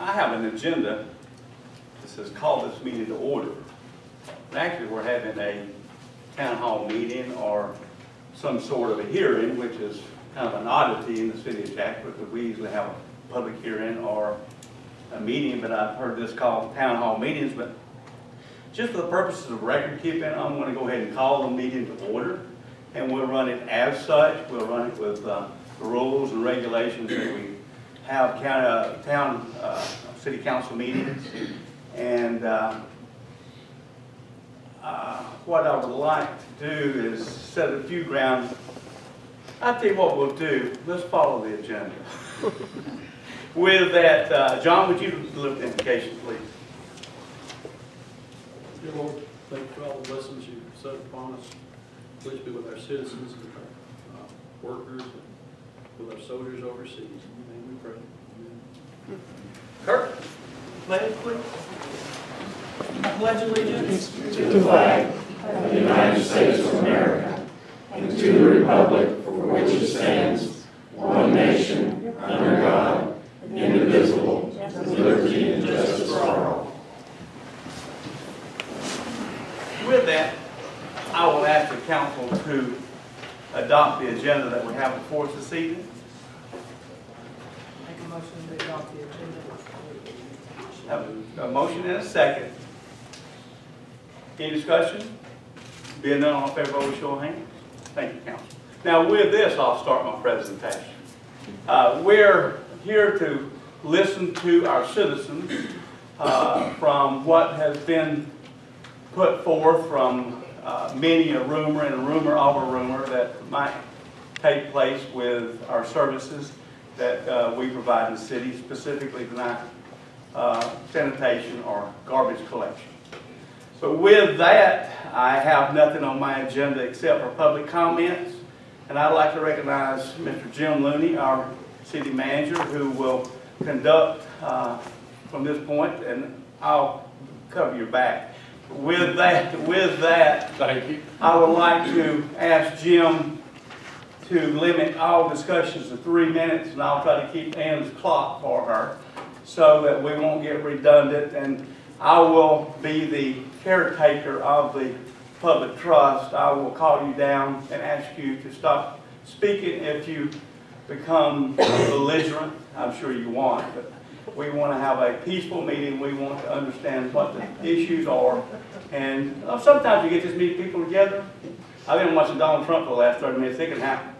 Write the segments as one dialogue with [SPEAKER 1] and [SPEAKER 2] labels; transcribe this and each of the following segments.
[SPEAKER 1] I have an agenda that says call this meeting to order. And actually, we're having a town hall meeting or some sort of a hearing, which is kind of an oddity in the city of Jasper, because we usually have a public hearing or a meeting, but I've heard this called town hall meetings. But just for the purposes of record keeping, I'm going to go ahead and call the meeting to order, and we'll run it as such. We'll run it with the rules and regulations that we have city council meetings. And what I would like to do is set a few grounds. I'll tell you what we'll do. Let's follow the agenda. With that, John, would you deliver the invocation, please?
[SPEAKER 2] Dear Lord, thank you for all the blessings you set upon us. Please be with our citizens and our workers and with our soldiers overseas. In your name we pray. Amen.
[SPEAKER 1] Kirk, pledge, please. I pledge allegiance
[SPEAKER 3] to the flag of the United States of America and to the republic for which it stands, one nation, under God, indivisible, with liberty and justice for all.
[SPEAKER 1] With that, I will ask the council to adopt the agenda that we have before us this evening.
[SPEAKER 4] Make a motion to adopt the agenda.
[SPEAKER 1] Have a motion and a second. Any discussion? Being none, all in favor, vote with show of hands. Thank you, council. Now, with this, I'll start my presentation. We're here to listen to our citizens from what has been put forth from many a rumor and a rumor of a rumor that might take place with our services that we provide in the city, specifically tonight, sanitation or garbage collection. But with that, I have nothing on my agenda except for public comments. And I'd like to recognize Mr. Jim Looney, our city manager, who will conduct from this point, and I'll cover your back. With that,
[SPEAKER 2] Thank you.
[SPEAKER 1] I would like to ask Jim to limit all discussions to 3 minutes, and I'll try to keep Ann's clock for her so that we won't get redundant. And I will be the caretaker of the public trust. I will call you down and ask you to stop speaking if you become belligerent. I'm sure you won't, but we want to have a peaceful meeting. We want to understand what the issues are. And sometimes you get this many people together. I've been watching Donald Trump for the last 30 minutes. It can happen.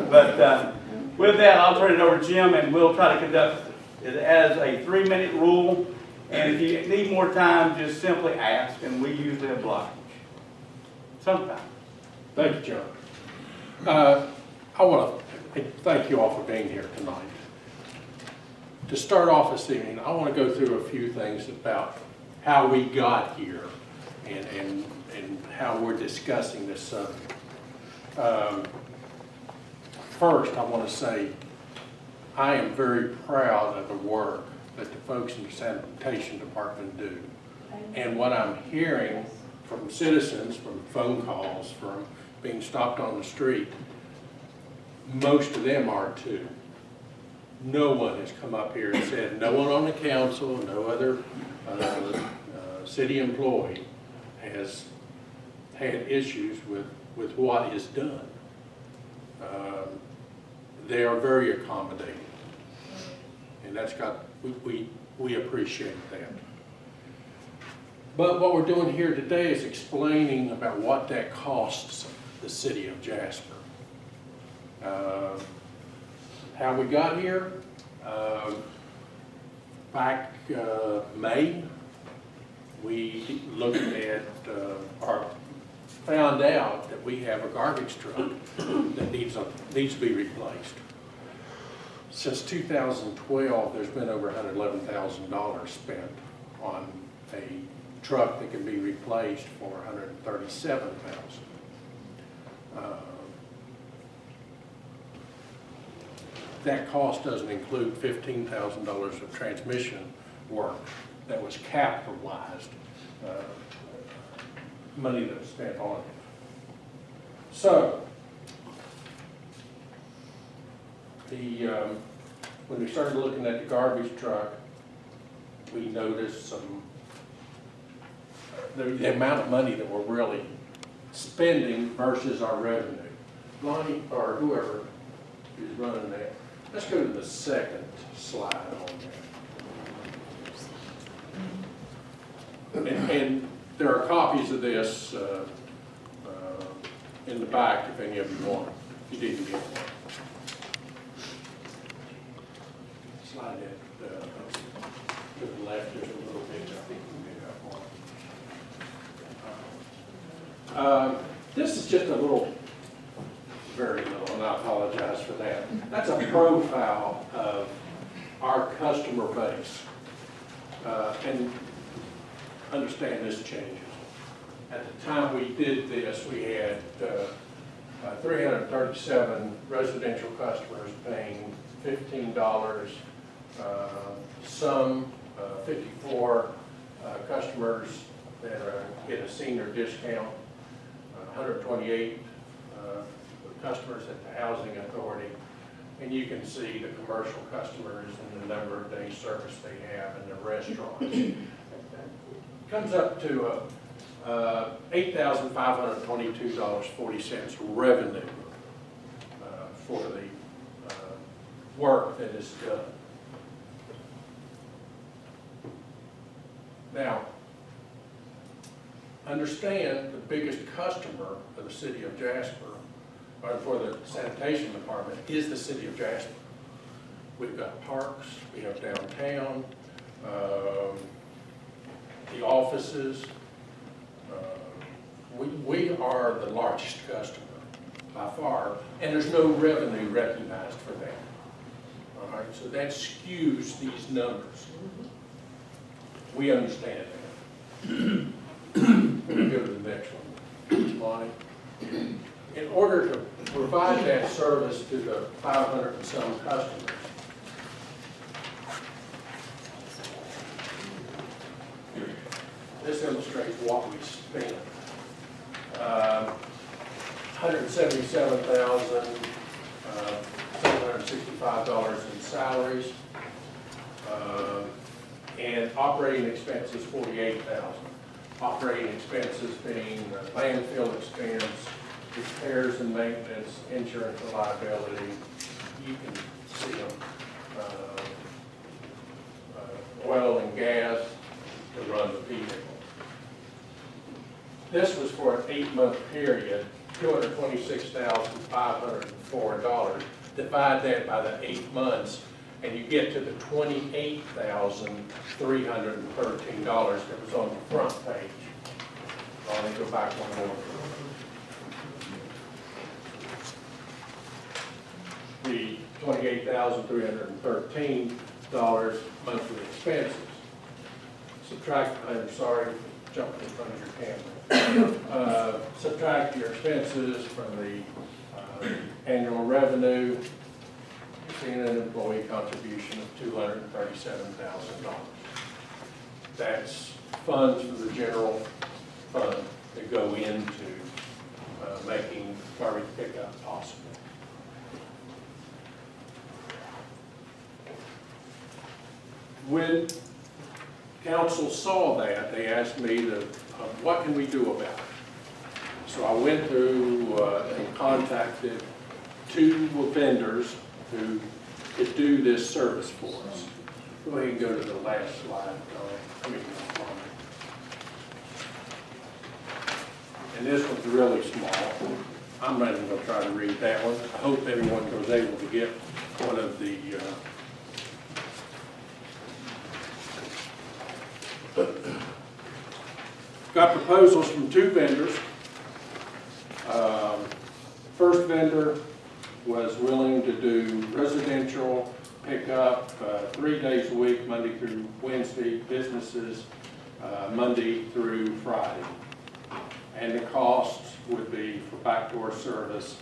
[SPEAKER 1] But with that, I'll turn it over to Jim, and we'll try to conduct it as a 3-minute rule. And if you need more time, just simply ask, and we usually oblige. Sometimes.
[SPEAKER 2] Thank you, John. I want to thank you all for being here tonight. To start off this evening, I want to go through a few things about how we got here and how we're discussing this subject. First, I want to say I am very proud of the work that the folks in the sanitation department do. And what I'm hearing from citizens, from phone calls, from being stopped on the street, most of them are too. No one has come up here and said, no one on the council, no other city employee has had issues with what is done. They are very accommodating. And that's got, we appreciate that. But what we're doing here today is explaining about what that costs the city of Jasper. How we got here, back May, we looked at or found out that we have a garbage truck that needs to be replaced. Since 2012, there's been over $111,000 spent on a truck that can be replaced for $137,000. That cost doesn't include $15,000 of transmission work that was capitalized, money that was spent on it. So, when we started looking at the garbage truck, we noticed the amount of money that we're really spending versus our revenue. Lonnie, or whoever is running that, let's go to the second slide on there. And there are copies of this in the back if any of you want, if you didn't get one. Slide that to the left just a little bit. I think we can get that one. This is just a little, very little, and I apologize for that. That's a profile of our customer base. And understand this changes. At the time we did this, we had 337 residential customers paying $15, some 54 customers that get a senior discount, 128 customers at the housing authority, and you can see the commercial customers and the number of days service they have in the restaurants. Comes up to $8,522.40 revenue for the work that is done. Now, understand the biggest customer of the City of Jasper, or for the sanitation department, is the City of Jasper. We've got parks, we have downtown, the offices. We are the largest customer by far, and there's no revenue recognized for that. All right, so that skews these numbers. We understand that. Let me go to the next one, Lonnie. In order to provide that service to the 500 and some customers, this illustrates what we spent. $177,765 in salaries, and operating expenses $48,000. Operating expenses being landfill expense, repairs and maintenance, insurance and liability. You can see them. Oil and gas to run the vehicle. This was for an 8-month period, $226,504. Divide that by the 8 months, and you get to the $28,313 that was on the front page. I'll go back one more. The $28,313 monthly expenses. Subtract, I'm sorry, jumping in front of your camera. Subtract your expenses from the annual revenue. You're seeing an employee contribution of $237,000. That's funds for the general fund that go into making garbage pickup possible. When council saw that, they asked me to, what can we do about it? So I went through and contacted 2 vendors who could do this service for us. Go ahead and go to the last slide. And this one's really small. I'm not even going to try to read that one. I hope everyone was able to get one of the got proposals from 2 vendors. First vendor was willing to do residential pickup 3 days a week, Monday through Wednesday, businesses Monday through Friday. And the costs would be for backdoor service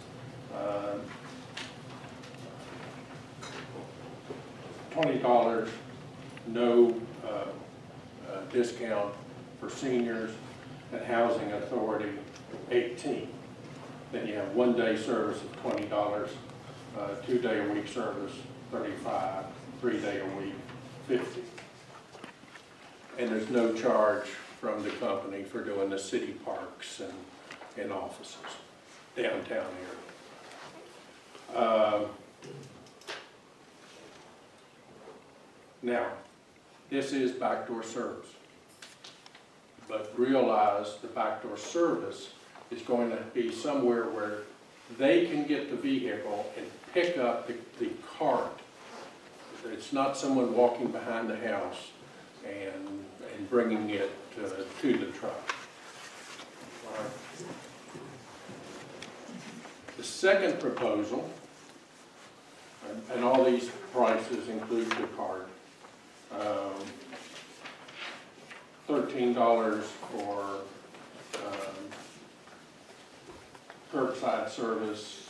[SPEAKER 2] $20, no discount for seniors, and housing authority $18. Then you have 1 day service of $20, 2 day a week service $35, 3-day-a-week, 50. And there's no charge from the company for doing the city parks and offices, downtown area. Now, this is backdoor service, but realize the backdoor service is going to be somewhere where they can get the vehicle and pick up the cart. It's not someone walking behind the house and bringing it to the truck. All right. The second proposal, and all these prices include the cart, $13 for curbside service,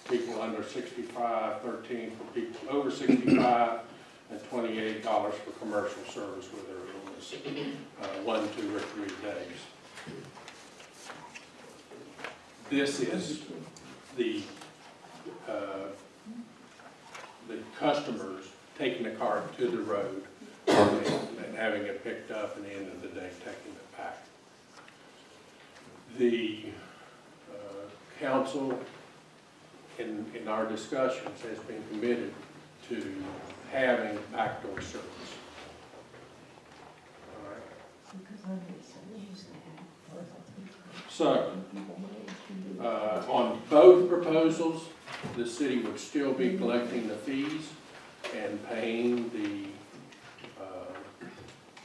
[SPEAKER 2] people under 65, $13 for people over 65, and $28 for commercial service where there is 1, 2, or 3 days. This is the customers taking the car to the road and having it picked up, and at the end of the day taking it back. The council in our discussions has been committed to having backdoor service. All right. So, on both proposals, the city would still be collecting the fees and paying the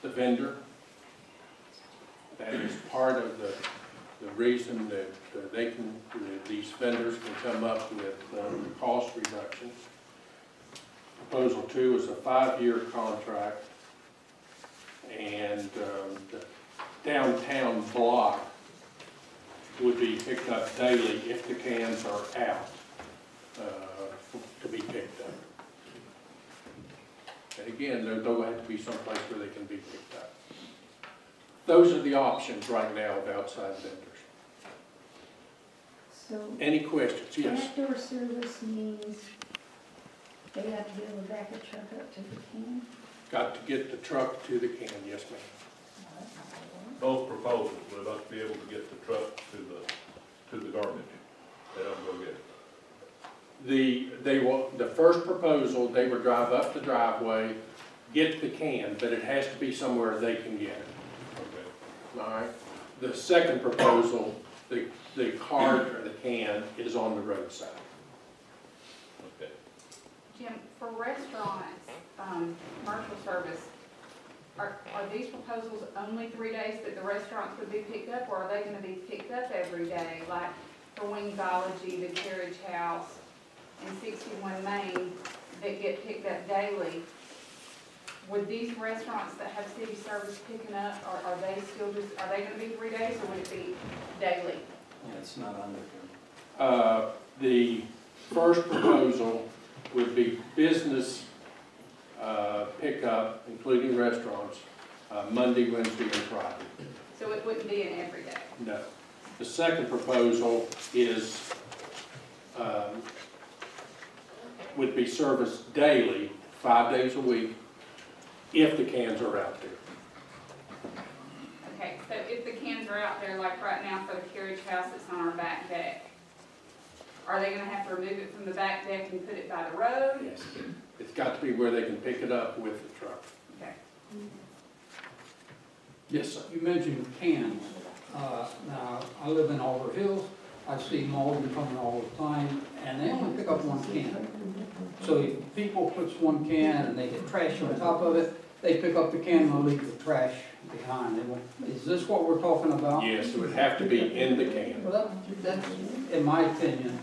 [SPEAKER 2] vendor. That is part of the reason that these vendors can come up with cost reductions. Proposal 2 is a 5-year contract, and the downtown block would be picked up daily if the cans are out to be picked up. And again, there'll have to be some place where they can be picked up. Those are the options right now of outside vendors.
[SPEAKER 5] So
[SPEAKER 2] Any questions? Yes.
[SPEAKER 5] backdoor service means they have to be able to back a truck up to the can?
[SPEAKER 2] Got to get the truck to the can, yes ma'am.
[SPEAKER 6] Both proposals, we're about to be able to get the truck to the garbage. They don't go get it.
[SPEAKER 2] The first proposal, they would drive up the driveway, get the can, but it has to be somewhere they can get it.
[SPEAKER 6] Okay.
[SPEAKER 2] All right. The second proposal, the cart or the can is on the roadside.
[SPEAKER 6] Okay.
[SPEAKER 7] Jim, for restaurants, commercial service, are these proposals only 3 days that the restaurants would be picked up, or are they gonna be picked up every day? Like for Wingsology, the Carriage House, and 61 Main that get picked up daily, would these restaurants that have city service picking up, are they still just, are they gonna be 3 days, or would it be daily?
[SPEAKER 3] Yeah, it's not under here.
[SPEAKER 2] The first proposal would be business pickup, including restaurants, Monday, Wednesday, and Friday.
[SPEAKER 7] So it wouldn't be an every day?
[SPEAKER 2] No. The second proposal is, would be serviced daily, 5 days a week, if the cans are out there.
[SPEAKER 7] Okay, so if the cans are out there, like right now for the Carriage House that's on our back deck, are they gonna have to remove it from the back deck and put it by the road?
[SPEAKER 2] Yes. It's got to be where they can pick it up with the truck.
[SPEAKER 7] Okay.
[SPEAKER 2] Yes, sir.
[SPEAKER 8] You mentioned cans. Now, I live in Alder Hills. I see Malden coming all the time, and they only pick up one can. So if people puts one can and they get trash on top of it, they pick up the can and leave the trash behind. Is this what we're talking about?
[SPEAKER 2] Yes, it would have to be in the can.
[SPEAKER 8] Well, that's, in my opinion,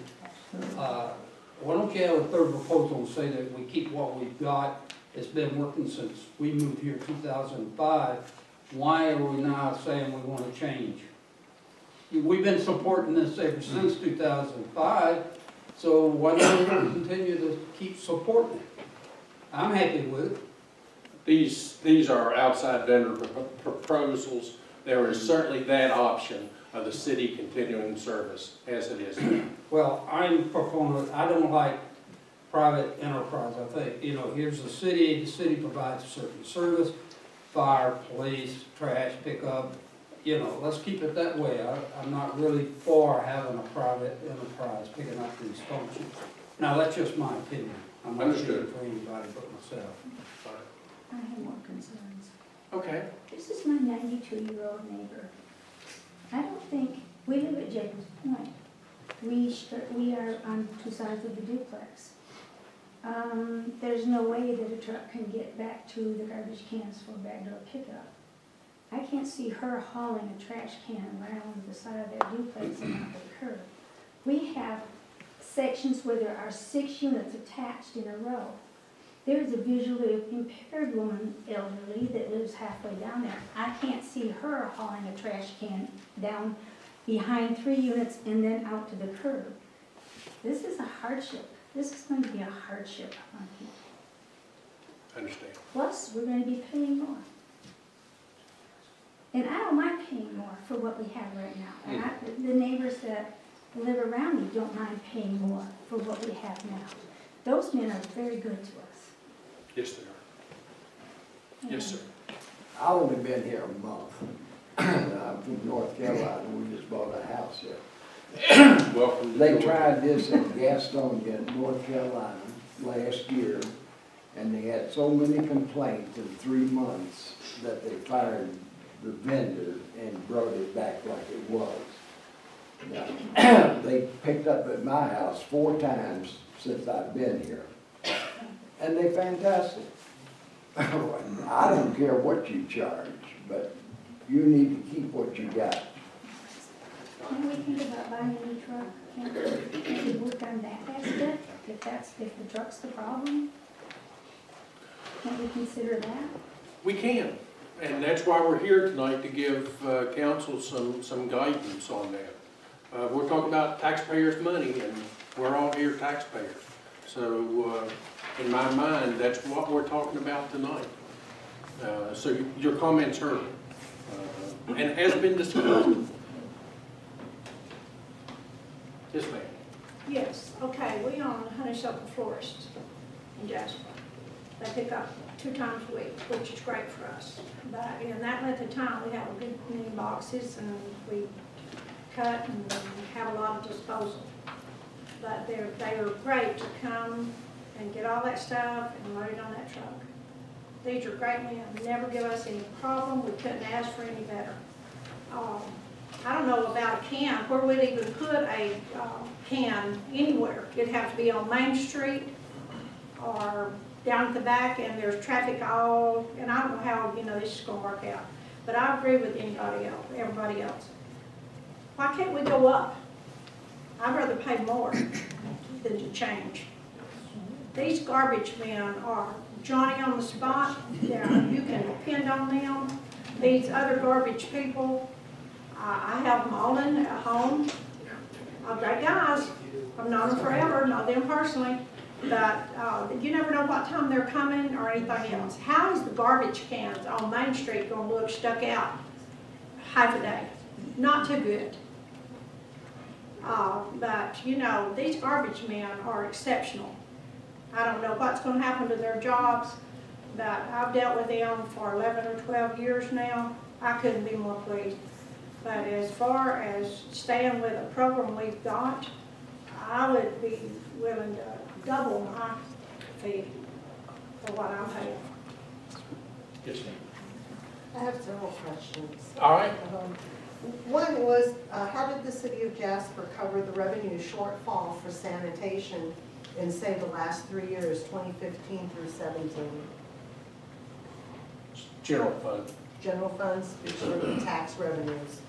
[SPEAKER 8] why don't you have a third proposal and say that we keep what we've got? It's been working since we moved here in 2005. Why are we now saying we want to change? We've been supporting this ever since 2005, so why don't we continue to keep supporting it? I'm happy with it.
[SPEAKER 2] These are outside vendor proposals. There is certainly that option of the city continuing service as it is now.
[SPEAKER 8] Well, I'm a proponent, I don't like private enterprise. I think, here's the city provides a certain service, fire, police, trash pickup, let's keep it that way. I'm not really for having a private enterprise picking up these functions. Now, that's just my opinion. I'm not speaking for anybody but myself.
[SPEAKER 5] I have more concerns.
[SPEAKER 2] Okay.
[SPEAKER 5] This is my 92-year-old neighbor. I don't think, we live at Jacobs Point. We are on two sides of the duplex. There's no way that a truck can get back to the garbage cans for backdoor pickup. I can't see her hauling a trash can around the side of that duplex and not the curb. We have sections where there are 6 units attached in a row. There's a visually impaired woman, elderly, that lives halfway down there. I can't see her hauling a trash can down behind 3 units and then out to the curb. This is a hardship. This is going to be a hardship on people.
[SPEAKER 2] I understand.
[SPEAKER 5] Plus, we're going to be paying more. And I don't mind paying more for what we have right now. And the neighbors that live around me don't mind paying more for what we have now. Those men are very good to us.
[SPEAKER 2] Yes, they are. Yes, sir.
[SPEAKER 9] I've only been here a month. I'm from North Carolina. We just bought a house here.
[SPEAKER 2] Welcome to
[SPEAKER 9] They
[SPEAKER 2] Georgia.
[SPEAKER 9] tried this in Gastonia, North Carolina, last year, and they had so many complaints in 3 months that they fired the vendor and brought it back like it was. Now, they picked up at my house 4 times since I've been here, and they're fantastic. I don't care what you charge, but you need to keep what you got.
[SPEAKER 5] Can we think about buying a new truck? Can we work on that aspect, if the truck's the problem? Can't we consider that?
[SPEAKER 2] We can, and that's why we're here tonight, to give council some guidance on that. We're talking about taxpayers' money, and we're all here taxpayers. So in my mind, that's what we're talking about tonight. So your comments heard, and has been discussed. Yes, ma'am.
[SPEAKER 10] Yes, okay, we own Honeysuckle Florist in Jasper. They pick up 2 times a week, which is great for us. But in that length of time, we have a good many boxes and we cut and have a lot of disposal. But they are great to come and get all that stuff and load it on that truck. These are great men, never give us any problem, we couldn't ask for any better. I don't know about a can, where we'd even put a can anywhere. It'd have to be on Main Street or down at the back, and there's traffic all, and I don't know how, this is gonna work out. But I agree with everybody else. Why can't we go up? I'd rather pay more than to change. These garbage men are Johnny on the spot. You can depend on them. These other garbage people, I have them all in at home. Great guys. I've known them forever, know them personally. But you never know what time they're coming or anything else. How is the garbage cans on Main Street going to look stuck out half a day? Not too good. But, these garbage men are exceptional. I don't know what's going to happen to their jobs, but I've dealt with them for 11 or 12 years now. I couldn't be more pleased. But as far as staying with a program we've got, I would be willing to double my fee for what I'm paying.
[SPEAKER 2] Yes, ma'am.
[SPEAKER 11] I have several questions.
[SPEAKER 2] All right.
[SPEAKER 11] One was, how did the City of Jasper cover the revenue shortfall for sanitation in, say, the last 3 years, 2015 through 17?
[SPEAKER 2] General fund.
[SPEAKER 11] General funds, sort of tax revenues.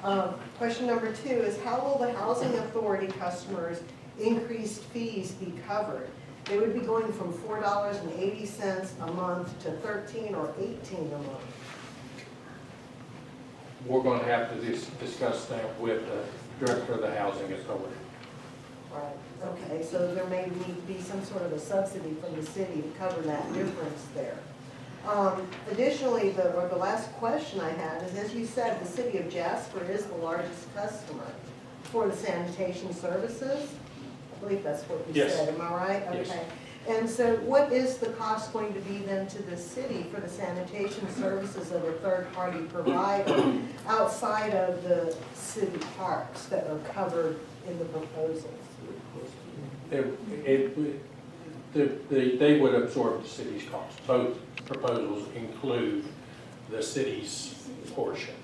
[SPEAKER 11] Okay. Question number 2 is, how will the housing authority customers' increased fees be covered? They would be going from $4.80 a month to $13 or $18 a month.
[SPEAKER 2] We're going to have to discuss that with the director of the housing authority.
[SPEAKER 11] Right. Okay, so there may need to be some sort of a subsidy from the city to cover that difference there. Additionally, the last question I had is, as you said, the City of Jasper is the largest customer for the sanitation services. I believe that's what you
[SPEAKER 2] Yes.
[SPEAKER 11] said, am I right?
[SPEAKER 2] Yes.
[SPEAKER 11] Okay. And so what is the cost going to be then to the city for the sanitation services of a third-party provider outside of the city parks that are covered in the proposals?
[SPEAKER 2] They would absorb the city's costs. Both proposals include the city's portion.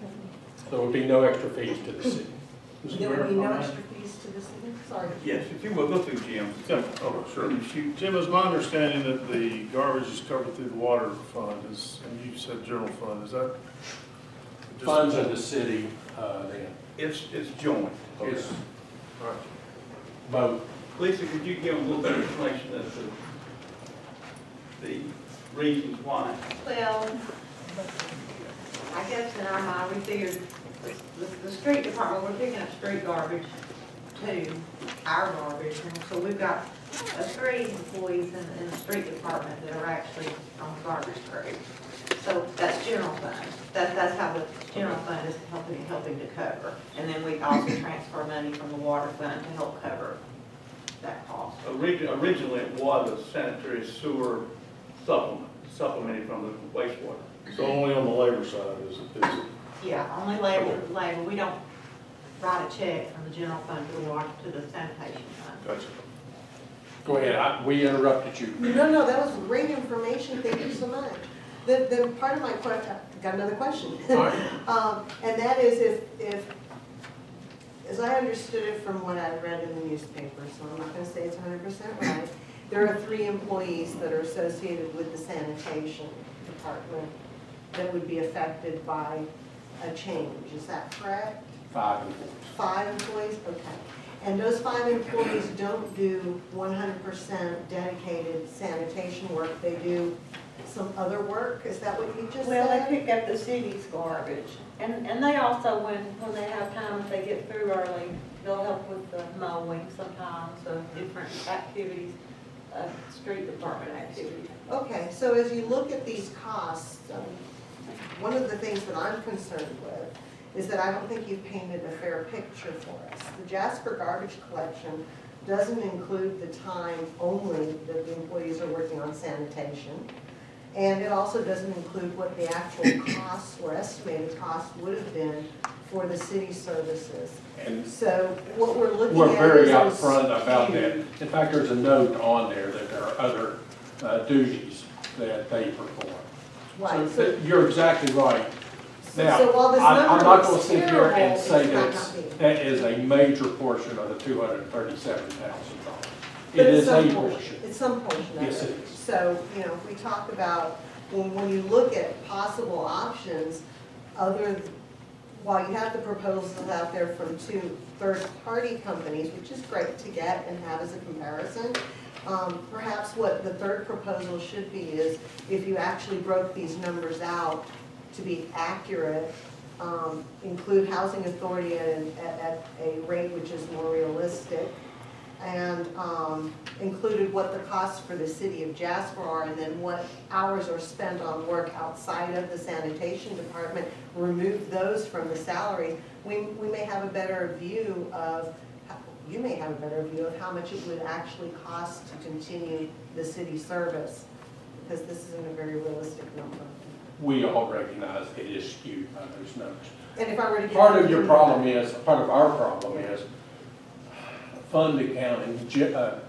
[SPEAKER 2] There would be no extra fees to the city.
[SPEAKER 11] There will be no extra fees to the city? Sorry.
[SPEAKER 1] Yes, if you will, go through Jim.
[SPEAKER 12] Tim, oh, sure. Jim, is my understanding that the garbage is covered through the water fund, and you said general fund, is that? just-
[SPEAKER 2] Funds of the city, then,
[SPEAKER 1] It's joint.
[SPEAKER 12] Okay.
[SPEAKER 2] it's
[SPEAKER 12] All right.
[SPEAKER 2] both.
[SPEAKER 1] Lisa, could you give a little bit of explanation as to the reasons why?
[SPEAKER 13] Well, I guess in our mind, we figured the street department, we're picking up street garbage too, our garbage. And so we've got 3 employees in the street department that are actually on the garbage crew. So that's general fund. That's how the general fund is helping to cover. And then we also transfer money from the water fund to help cover that cost.
[SPEAKER 1] Originally, it was a sanitary sewer supplemented from the wastewater.
[SPEAKER 12] So only on the labor side is it?
[SPEAKER 13] Yeah, only labor. We don't write a check from the general fund to the water, to the sanitation fund.
[SPEAKER 12] Gotcha.
[SPEAKER 2] Go ahead, we interrupted you.
[SPEAKER 11] No, that was great information, thank you so much. The part of my question, got another question.
[SPEAKER 2] All right.
[SPEAKER 11] And that is if, as I understood it from what I read in the newspaper, so I'm not gonna say it's 100% right, there are 3 employees that are associated with the sanitation department that would be affected by a change, is that correct?
[SPEAKER 2] 5 employees.
[SPEAKER 11] 5 employees, okay. And those 5 employees don't do 100% dedicated sanitation work, they do some other work, is that what you just
[SPEAKER 13] Well, they
[SPEAKER 11] said?
[SPEAKER 13] pick up the city's garbage, and they also, when they have time, if they get through early, they'll help with the mowing sometimes, of different activities, street department activities.
[SPEAKER 11] Okay, so as you look at these costs, one of the things that I'm concerned with is that I don't think you've painted a fair picture for us. The Jasper garbage collection doesn't include the time only that the employees are working on sanitation. And it also doesn't include what the actual costs or estimated costs would have been for the city services.
[SPEAKER 2] And
[SPEAKER 11] So what we're looking
[SPEAKER 2] we're
[SPEAKER 11] at
[SPEAKER 2] very
[SPEAKER 11] is a
[SPEAKER 2] upfront about
[SPEAKER 11] skew.
[SPEAKER 2] that. In fact, there's a note on there that there are other duties that they perform.
[SPEAKER 11] Right,
[SPEAKER 2] So you're exactly right. Now,
[SPEAKER 11] so while this
[SPEAKER 2] I'm
[SPEAKER 11] number
[SPEAKER 2] not
[SPEAKER 11] looks
[SPEAKER 2] going to sit here and
[SPEAKER 11] terrible,
[SPEAKER 2] say
[SPEAKER 11] it's not
[SPEAKER 2] that
[SPEAKER 11] being.
[SPEAKER 2] that is a major portion of the $237,000.
[SPEAKER 11] But
[SPEAKER 2] It
[SPEAKER 11] it's
[SPEAKER 2] is a
[SPEAKER 11] some
[SPEAKER 2] portion.
[SPEAKER 11] It's some portion of it.
[SPEAKER 2] Yes, it is.
[SPEAKER 11] So, you know, if we talk about, when you look at possible options, while you have the proposals out there from 2 third-party companies, which is great to get and have as a comparison, perhaps what the third proposal should be is, if you actually broke these numbers out to be accurate, include housing authority at a rate which is more realistic, and included what the costs for the city of Jasper are, and then what hours are spent on work outside of the sanitation department, remove those from the salaries, we may have a better view of, you may have a better view of how much it would actually cost to continue the city service, because this isn't a very realistic number.
[SPEAKER 2] We all recognize it is skewed by those numbers.
[SPEAKER 11] And if I were to get.
[SPEAKER 2] Part of your problem is, part of our problem is, fund accounting,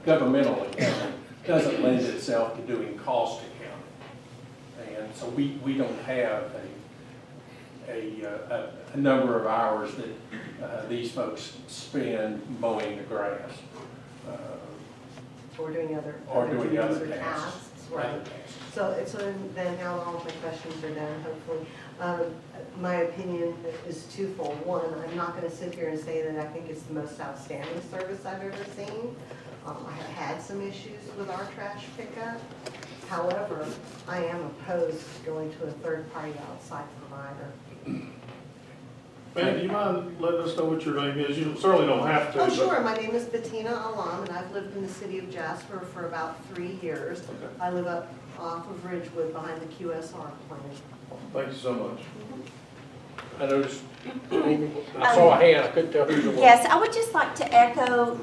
[SPEAKER 2] governmental accounting, doesn't lend itself to doing cost accounting. And so we don't have a number of hours that these folks spend mowing the grass.
[SPEAKER 11] Or doing other.
[SPEAKER 2] Or doing other
[SPEAKER 11] duties or
[SPEAKER 2] tasks.
[SPEAKER 11] Right.
[SPEAKER 2] Other tasks.
[SPEAKER 11] So then now all of my questions are done, hopefully. My opinion is twofold. One, I'm not going to sit here and say that I think it's the most outstanding service I've ever seen. I have had some issues with our trash pickup. However, I am opposed to going to a third-party outside provider.
[SPEAKER 12] Ma'am, do you mind letting us know what your name is? You certainly don't have to.
[SPEAKER 11] Oh,
[SPEAKER 12] but-
[SPEAKER 11] sure. My name is Bettina Alam, and I've lived in the city of Jasper for about 3 years.
[SPEAKER 12] Okay.
[SPEAKER 11] I live up off of Ridgewood behind the QSR plant.
[SPEAKER 12] Thank you so much.
[SPEAKER 2] I noticed, I saw a hand, I couldn't tell who it was.
[SPEAKER 14] Yes, I would just like to echo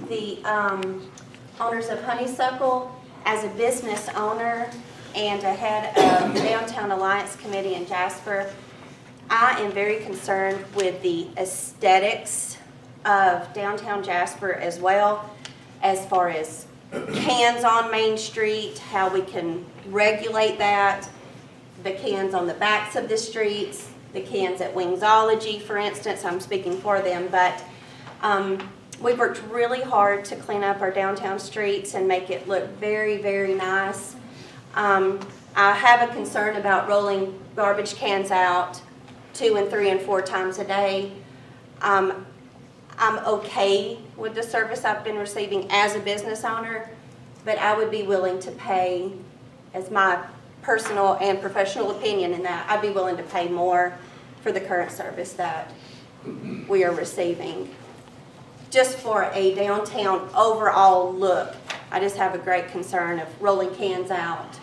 [SPEAKER 14] owners of Honeysuckle, as a business owner and a head of the Downtown Alliance Committee in Jasper, I am very concerned with the aesthetics of downtown Jasper as well, as far as cans on Main Street, how we can regulate that, the cans on the backs of the streets, the cans at Wingsology, for instance. I'm speaking for them, but we've worked really hard to clean up our downtown streets and make it look very, very nice. I have a concern about rolling garbage cans out 2 and 3 and 4 times a day. I'm okay with the service I've been receiving as a business owner, but I would be willing to pay, as my personal and professional opinion in that, I'd be willing to pay more for the current service that we are receiving. Just for a downtown overall look, I just have a great concern of rolling cans out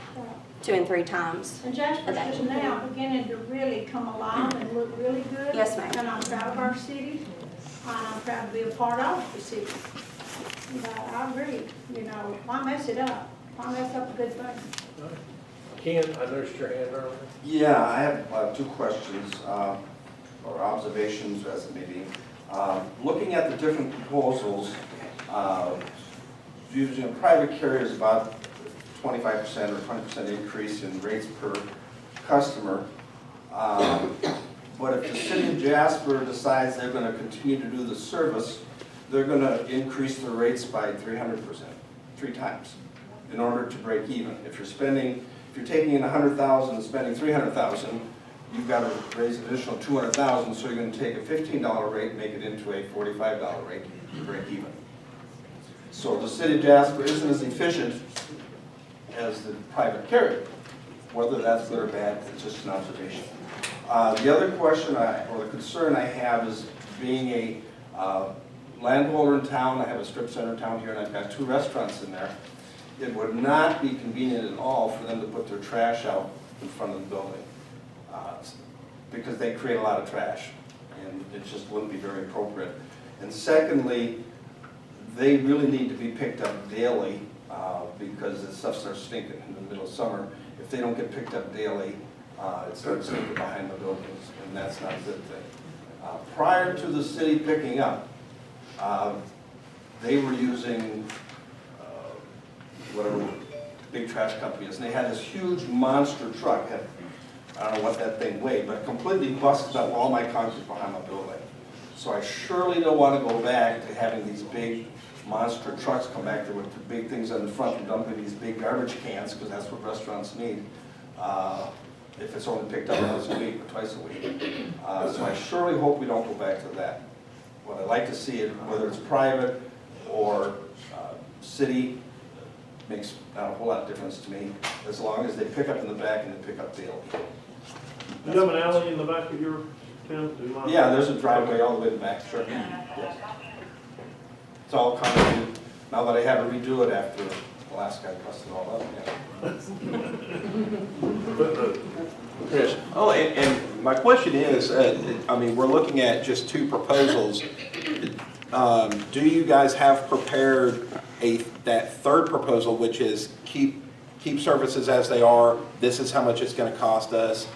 [SPEAKER 14] 2 and 3 times.
[SPEAKER 10] And Jasper's just now beginning to really come alive and look really good.
[SPEAKER 14] Yes, ma'am.
[SPEAKER 10] And I'm proud of our city, and I'm proud to be a part of the city. But I agree, you know, why mess it up? Why mess up a good thing?
[SPEAKER 2] Ken, I noticed your hand earlier.
[SPEAKER 3] Yeah, I have 2 questions, or observations as it may be. Looking at the different proposals, using private carriers about 25% or 20% increase in rates per customer. But if the City of Jasper decides they're going to continue to do the service, they're going to increase the rates by 300%, 3 times, in order to break even. If you're taking in 100,000 and spending 300,000, you've got to raise an additional 200,000, so you're going to take a $15 rate and make it into a $45 rate to break even. So the City of Jasper isn't as efficient as the private carrier. Whether that's good or bad, it's just an observation. The other question or the concern I have is being a landholder in town. I have a strip center in town here, and I've got 2 restaurants in there. It would not be convenient at all for them to put their trash out in front of the building, because they create a lot of trash, and it just wouldn't be very appropriate. And secondly, they really need to be picked up daily, because the stuff starts stinking in the middle of summer. If they don't get picked up daily, it starts stinking behind the buildings, and that's not a good thing. Prior to the city picking up, they were using whatever big trash company is, and they had this huge monster truck. I don't know what that thing weighed, but completely busted up all my concrete behind my building. So I surely don't want to go back to having these big monster trucks come back there with the big things on the front and dumping these big garbage cans, because that's what restaurants need, if it's only picked up once a week or twice a week. So I surely hope we don't go back to that. What I'd like to see is, whether it's private or city, makes not a whole lot of difference to me, as long as they pick up in the back and they pick up daily.
[SPEAKER 12] Do you have an alley in the back of your town?
[SPEAKER 3] Yeah, there's a driveway all the way to the back, sure. Yes. It's all concrete. Now that I have to redo it after the last guy busted it all up, yeah.
[SPEAKER 2] Chris.
[SPEAKER 15] Oh, and my question is, I mean, we're looking at just 2 proposals. Do you guys have prepared that 3rd proposal, which is keep services as they are, this is how much it's going to cost us,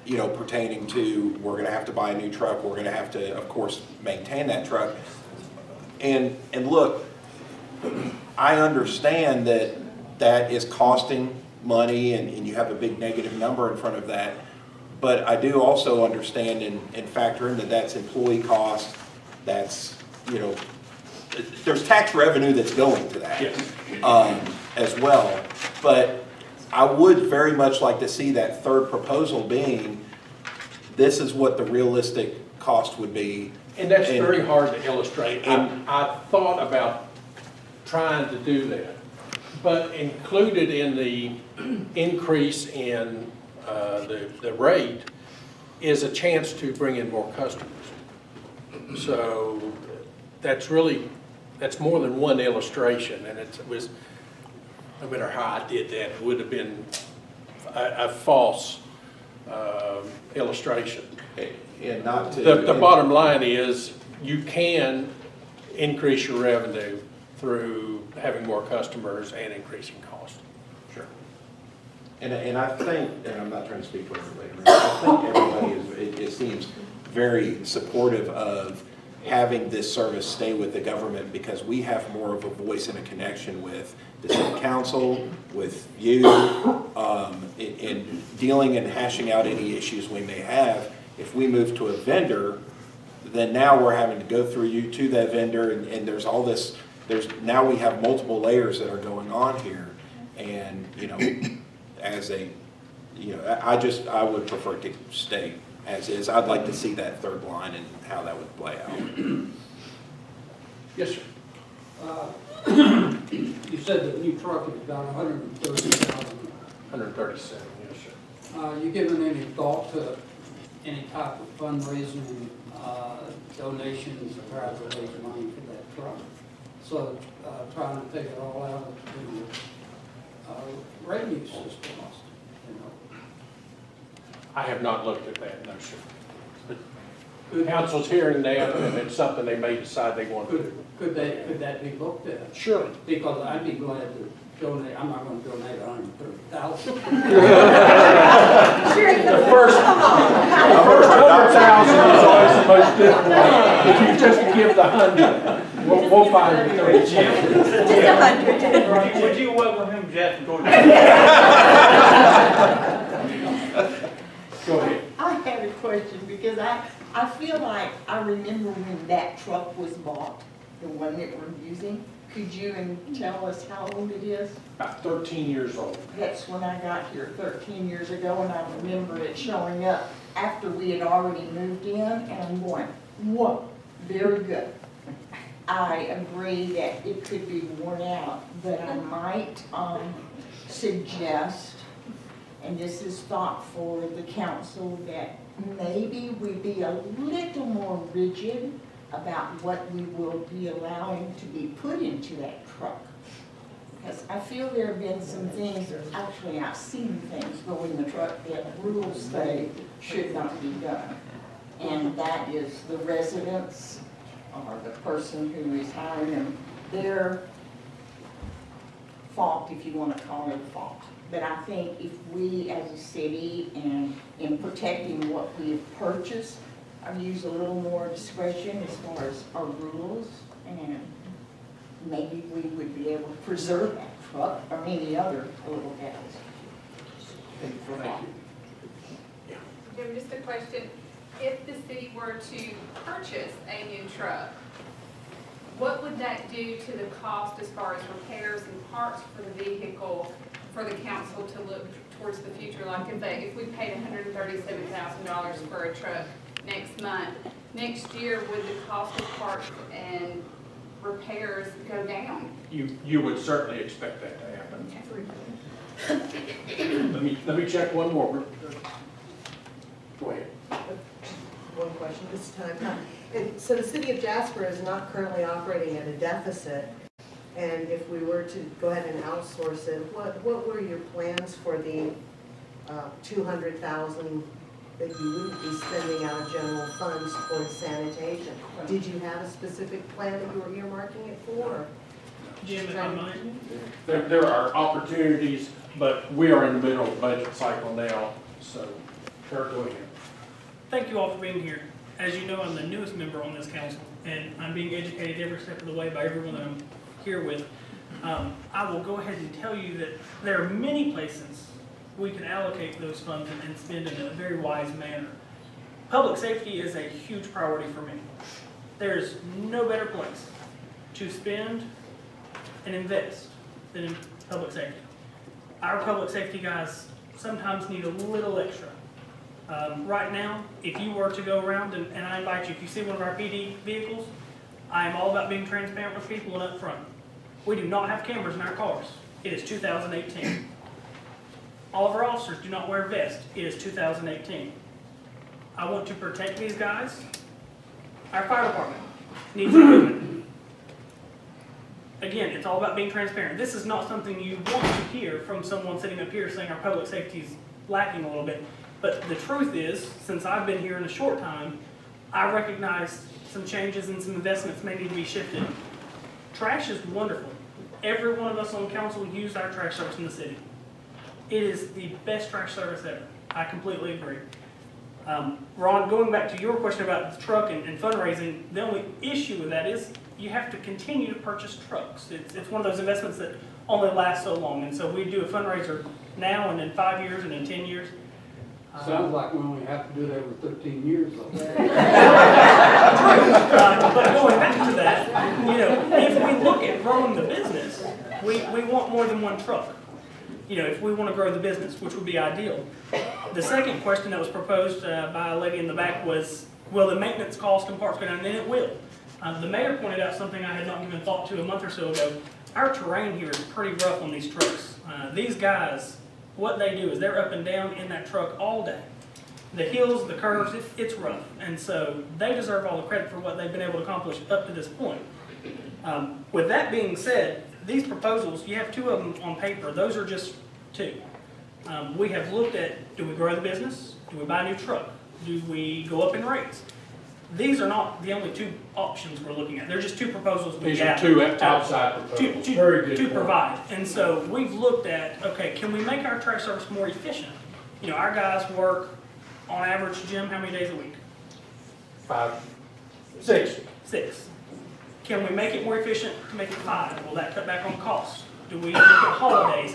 [SPEAKER 15] you know, pertaining to, we're going to have to buy a new truck, we're going to have to, of course, maintain that truck. And look, I understand that that is costing money, and you have a big negative number in front of that, but I do also understand and factor in that that's employee cost, that's, you know, there's tax revenue that's going to that.
[SPEAKER 2] Yes.
[SPEAKER 15] As well. But I would very much like to see that 3rd proposal being, this is what the realistic cost would be.
[SPEAKER 2] And that's very hard to illustrate. I thought about trying to do that, but included in the increase in the rate is a chance to bring in more customers. So that's more than one illustration, and it was, no matter how I did that, it would have been a false illustration.
[SPEAKER 15] And not to...
[SPEAKER 2] The bottom line is, you can increase your revenue through having more customers and increasing cost.
[SPEAKER 15] Sure. And I think, and I'm not trying to speak for everybody, I think everybody it seems very supportive of having this service stay with the government because we have more of a voice and a connection with the city council, with you, in dealing and hashing out any issues we may have. If we move to a vendor, then now we're having to go through you to that vendor, and there's all this, now we have multiple layers that are going on here. And, you know, as a, you know, I would prefer to stay as is. I'd like to see that third line and how that would play out.
[SPEAKER 2] Yes, sir.
[SPEAKER 8] You said the new truck is about 130,000.
[SPEAKER 2] 137, yes, sir.
[SPEAKER 8] You given any thought to any type of fundraising, donations, or try to raise money for that truck? So, trying to take it all out of the revenue system, you know?
[SPEAKER 2] I have not looked at that, no, sir. But council's hearing that, and it's something they may decide they want to do.
[SPEAKER 8] Could that be looked at?
[SPEAKER 2] Sure.
[SPEAKER 8] Because I'd be glad to donate, I'm not gonna donate 130,000.
[SPEAKER 2] The first 100,000 is always the most difficult. If you just give the 100, we'll find the 30.
[SPEAKER 14] Just 100.
[SPEAKER 1] Would you welcome him, Jeff?
[SPEAKER 2] Go ahead.
[SPEAKER 13] I have a question because I feel like I remember when that truck was bought, the one that we're using. Could you tell us how old it is?
[SPEAKER 2] About 13 years old.
[SPEAKER 13] That's when I got here 13 years ago, and I remember it showing up after we had already moved in, and I'm going, whoa, very good. I agree that it could be worn out, but I might suggest, and this is thought for the council, that maybe we be a little more rigid about what we will be allowing to be put into that truck. Because I feel there have been some things, actually I've seen things go in the truck that rules say should not be done. And that is the residents or the person who is hiring them, their fault, if you want to call it a fault. But I think if we as a city and in protecting what we have purchased, I use a little more discretion as far as our rules, and maybe we would be able to preserve that truck or any other little gas.
[SPEAKER 2] Thank you.
[SPEAKER 7] Jim, just a question. If the city were to purchase a new truck, what would that do to the cost as far as repairs and parts for the vehicle for the council to look towards the future? Like if we paid $137,000 for a truck next month, next year would the cost of parts and repairs go down?
[SPEAKER 2] You would certainly expect that to happen. Let me check one more. Go ahead.
[SPEAKER 11] One question this time. So the City of Jasper is not currently operating at a deficit, and if we were to go ahead and outsource it, what were your plans for the $200,000 that you wouldn't be spending out of general funds towards sanitation? Did you have a specific plan that you were earmarking it for?
[SPEAKER 4] Jim, if I might.
[SPEAKER 2] There are opportunities, but we are in the middle of the budget cycle now, so Kurt, go ahead.
[SPEAKER 4] Thank you all for being here. As you know, I'm the newest member on this council, and I'm being educated every step of the way by everyone that I'm here with. I will go ahead and tell you that there are many places we can allocate those funds and spend in a very wise manner. Public safety is a huge priority for me. There's no better place to spend and invest than in public safety. Our public safety guys sometimes need a little extra. Right now, if you were to go around, and I invite you, if you see one of our PD vehicles, I am all about being transparent with people and upfront. We do not have cameras in our cars. It is 2018. All of our officers do not wear vests. It is 2018. I want to protect these guys. Our fire department needs equipment. Again, it's all about being transparent. This is not something you want to hear from someone sitting up here saying our public safety is lacking a little bit. But the truth is, since I've been here in a short time, I recognize some changes and some investments may need to be shifted. trash is wonderful. Every one of us on council use our trash service in the city. It is the best trash service ever. I completely agree. Ron, going back to your question about the truck and fundraising, the only issue with that is you have to continue to purchase trucks. It's one of those investments that only lasts so long. And so we do a fundraiser now and in 5 years and in 10 years.
[SPEAKER 8] Sounds like we only have to do it every 13 years though.
[SPEAKER 4] But going back to that, you know, if we look at growing the business, we want more than one truck. You know, if we want to grow the business, which would be ideal. The second question that was proposed by a lady in the back was, will the maintenance cost and parts go down? And it will. The mayor pointed out something I had not given thought to a month or so ago. Our terrain here is pretty rough on these trucks. These guys, what they do is they're up and down in that truck all day. The hills, the curves, it's rough. And so they deserve all the credit for what they've been able to accomplish up to this point. With that being said, these proposals, you have two of them on paper. Those are just two. We have looked at, do we grow the business? Do we buy a new truck? Do we go up in rates? These are not the only two options we're looking at. They're just two proposals we
[SPEAKER 2] These
[SPEAKER 4] have.
[SPEAKER 2] are two outside proposals. Very good
[SPEAKER 4] to
[SPEAKER 2] point.
[SPEAKER 4] provide. And so we've looked at, okay, can we make our trash service more efficient? You know, our guys work on average, Jim, how many days a week?
[SPEAKER 2] 5, 6.
[SPEAKER 4] 6. Can we make it more efficient to make it 5? Will that cut back on costs? Do we look at holidays?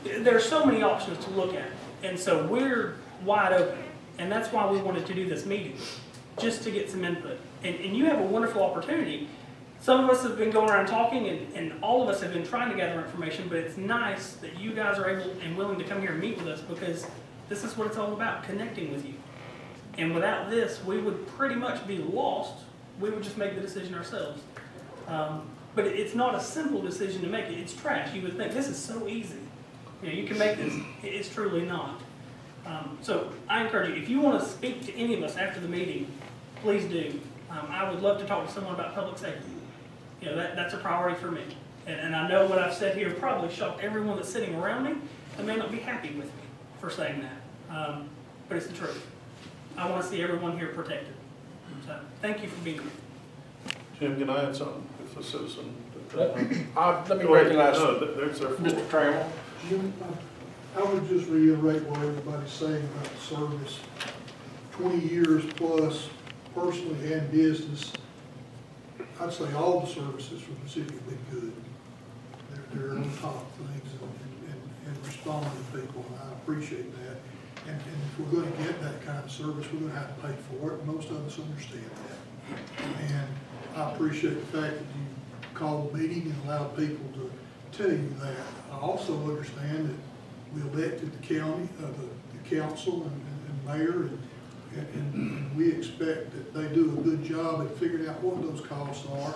[SPEAKER 4] There are so many options to look at. And so we're wide open. And that's why we wanted to do this meeting, just to get some input. And you have a wonderful opportunity. Some of us have been going around talking, and all of us have been trying to gather information, but it's nice that you guys are able and willing to come here and meet with us, because this is what it's all about, connecting with you. And without this, we would pretty much be lost. We would just make the decision ourselves. But it's not a simple decision to make. It's trash. You would think, this is so easy. You know, you can make this. It's truly not. So I encourage you, if you want to speak to any of us after the meeting, please do. I would love to talk to someone about public safety. You know, that's a priority for me. And I know what I've said here probably shocked everyone that's sitting around me and may not be happy with me for saying that. But it's the truth. I want to see everyone here protected. So thank you for being here.
[SPEAKER 12] Jim, can I add something if a citizen?
[SPEAKER 2] Let me
[SPEAKER 12] Go ahead.
[SPEAKER 2] recognize
[SPEAKER 12] No, there's their floor.
[SPEAKER 2] Mr. Trammell.
[SPEAKER 16] Jim, I would just reiterate what everybody's saying about the service. 20 years plus, personally and business, I'd say all the services from the city have been good. They're on top of things and responding to people, and I appreciate that. And if we're going to get that kind of service, we're going to have to pay for it. Most of us understand that. And I appreciate the fact that you called the meeting and allowed people to tell you that. I also understand that we elected the county, the council and mayor, and we expect that they do a good job at figuring out what those costs are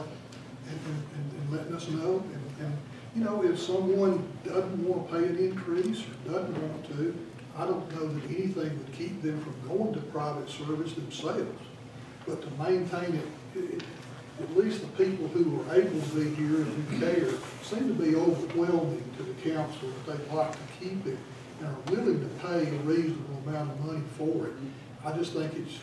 [SPEAKER 16] and letting us know. And you know, if someone doesn't want to pay an increase or doesn't want to, I don't know that anything would keep them from going to private service themselves. But to maintain it, at least the people who are able to be here and who care seem to be overwhelming to the council that they'd like to keep it and are willing to pay a reasonable amount of money for it. I just think it's,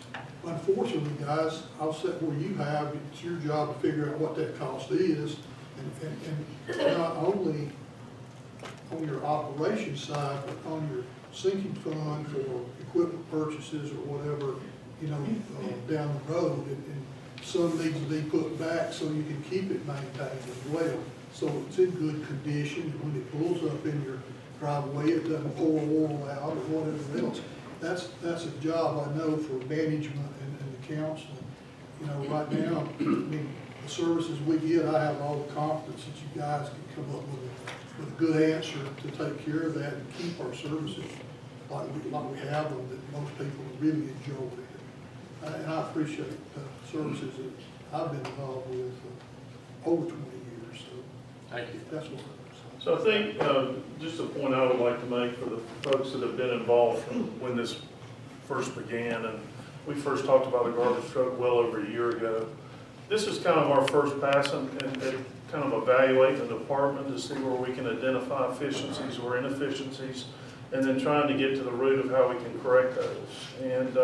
[SPEAKER 16] unfortunately, guys, I'll sit where you have, it's your job to figure out what that cost is, and not only on your operations side, but on your sinking fund for equipment purchases or whatever, you know, down the road. And some needs to be put back so you can keep it maintained as well. So it's in good condition, and when it pulls up in your driveway, it doesn't pour oil out or whatever else. That's a job I know for management and the council. You know, right now, I mean, the services we get, I have all the confidence that you guys can come up with a good answer to take care of that and keep our services like we have them, that most people really enjoy. And I appreciate the services that I've been involved with over 20 years. So
[SPEAKER 2] Thank you.
[SPEAKER 16] that's what.
[SPEAKER 12] So I think, just a point I would like to make for the folks that have been involved from when this first began, and we first talked about a garbage truck well over a year ago. This is kind of our first pass and kind of evaluate the department to see where we can identify efficiencies or inefficiencies, and then trying to get to the root of how we can correct those. And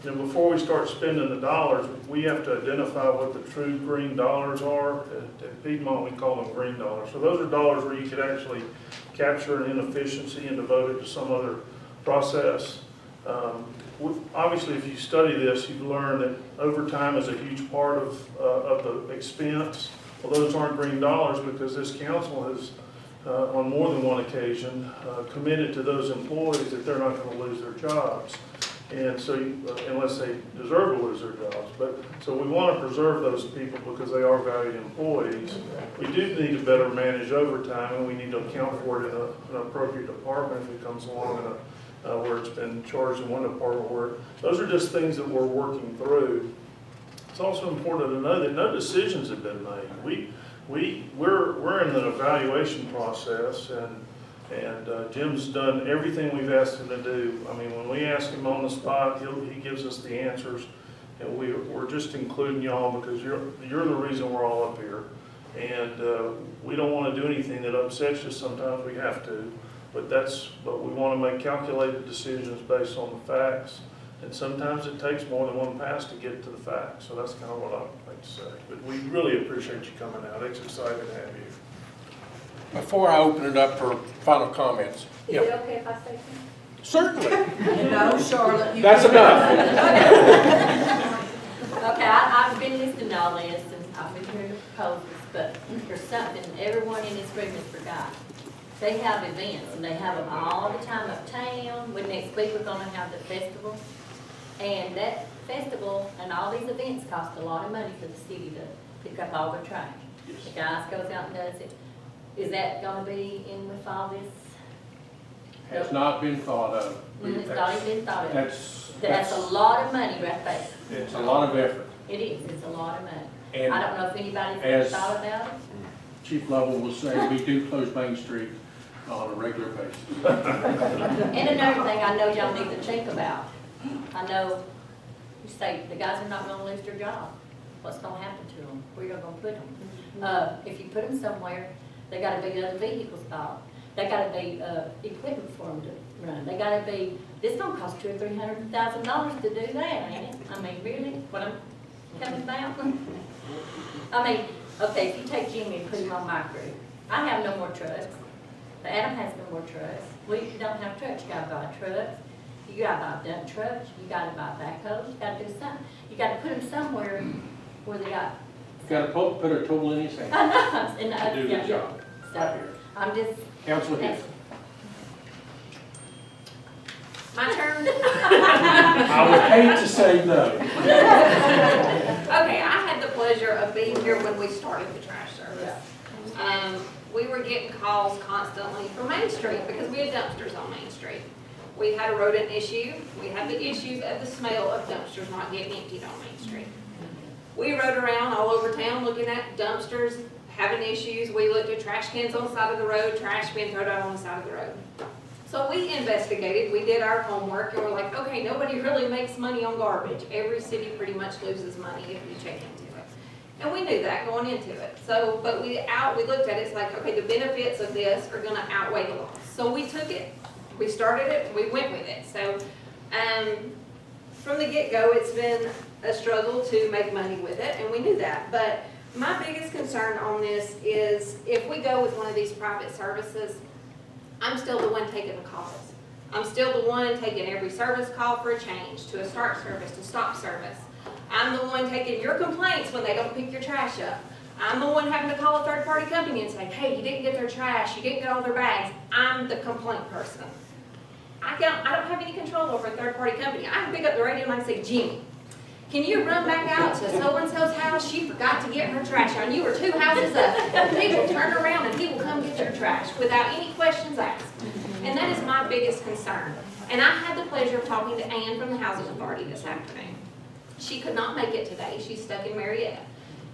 [SPEAKER 12] And before we start spending the dollars, we have to identify what the true green dollars are. At Piedmont, we call them green dollars. So those are dollars where you could actually capture an inefficiency and devote it to some other process. Obviously, if you study this, you've learned that overtime is a huge part of the expense. Well, those aren't green dollars because this council has, on more than one occasion, committed to those employees that they're not going to lose their jobs. And so, unless they deserve to lose their jobs. So we want to preserve those people because they are valued employees. We do need to better manage overtime, and we need to account for it in an appropriate department if it comes along where it's been charged in one department. Where those are just things that we're working through. It's also important to know that no decisions have been made. We're in an evaluation process, and Jim's done everything we've asked him to do. I mean, when we ask him on the spot, he gives us the answers, and we're just including y'all because you're the reason we're all up here. And we don't want to do anything that upsets you. Sometimes we have to, but we want to make calculated decisions based on the facts. And sometimes it takes more than one pass to get to the facts. So that's kind of what I'd like to say. But we really appreciate you coming out. It's exciting to have you.
[SPEAKER 2] Before I open it up for final comments.
[SPEAKER 10] Is it okay if I say something?
[SPEAKER 2] Certainly.
[SPEAKER 13] No, Charlotte.
[SPEAKER 2] That's enough.
[SPEAKER 17] Okay, I've been listening to all this, and I've been hearing the proposals, but there's something everyone in this room has forgot. They have events, and they have them all the time uptown. When next week we're gonna have the festival. And that festival and all these events cost a lot of money for the city to pick up all their trash.
[SPEAKER 2] Yes.
[SPEAKER 17] The guys goes out and does it. Is that gonna be in with all this?
[SPEAKER 2] Has not been thought of.
[SPEAKER 17] It's not even been thought of.
[SPEAKER 2] That's
[SPEAKER 17] a lot of money right there.
[SPEAKER 2] It's a lot of effort.
[SPEAKER 17] It is, it's a lot of money.
[SPEAKER 2] And
[SPEAKER 17] I don't know if anybody's
[SPEAKER 2] as
[SPEAKER 17] thought about it.
[SPEAKER 2] Chief Lovell will say, we do close Main Street on a regular basis.
[SPEAKER 17] And another thing I know y'all need to think about. I know you say the guys are not gonna lose their job. What's gonna happen to them? Where y'all gonna put them? If you put them somewhere, they gotta be other vehicles bought. They gotta be, equipment for them to run. They gotta be, this gonna cost $200,000 or $300,000 to do that, ain't it? I mean, really, what I'm telling about? I mean, okay, if you take Jimmy and put him on my crew, I have no more trucks. Adam has no more trucks. We don't have trucks. You gotta buy trucks. You gotta buy dump trucks. You gotta buy backhoes. You gotta do something. You gotta put them somewhere where they got.
[SPEAKER 2] Got to put a tool in his hand.
[SPEAKER 17] I know. And
[SPEAKER 2] to do the job.
[SPEAKER 17] So I'm just.
[SPEAKER 2] Councilor Hill.
[SPEAKER 18] My turn?
[SPEAKER 2] I would hate to say no.
[SPEAKER 18] Okay, I had the pleasure of being here when we started the trash service. We were getting calls constantly from Main Street because we had dumpsters on Main Street. We had a rodent issue. We had the issues of the smell of dumpsters not getting emptied on Main Street. We rode around all over town looking at dumpsters, having issues. We looked at trash cans on the side of the road, trash being thrown out on the side of the road. So we investigated, we did our homework, and we're like, okay, nobody really makes money on garbage. Every city pretty much loses money if you check into it. And we knew that going into it. So, but we looked at it, it's like, okay, the benefits of this are gonna outweigh the loss. So we took it, we started it, we went with it. So from the get-go, it's been a struggle to make money with it, and we knew that. But my biggest concern on this is if we go with one of these private services, I'm still the one taking the calls. I'm still the one taking every service call for a change, to a start service, to stop service. I'm the one taking your complaints when they don't pick your trash up. I'm the one having to call a third-party company and say, hey, you didn't get their trash, you didn't get all their bags. I'm the complaint person. I don't have any control over a third-party company. I can pick up the radio and I can say, Jimmy, can you run back out to so-and-so's house? She forgot to get her trash out. You were 2 houses up. He will turn around and he will come get your trash without any questions asked. And that is my biggest concern. And I had the pleasure of talking to Ann from the Housing Authority this afternoon. She could not make it today. She's stuck in Marietta.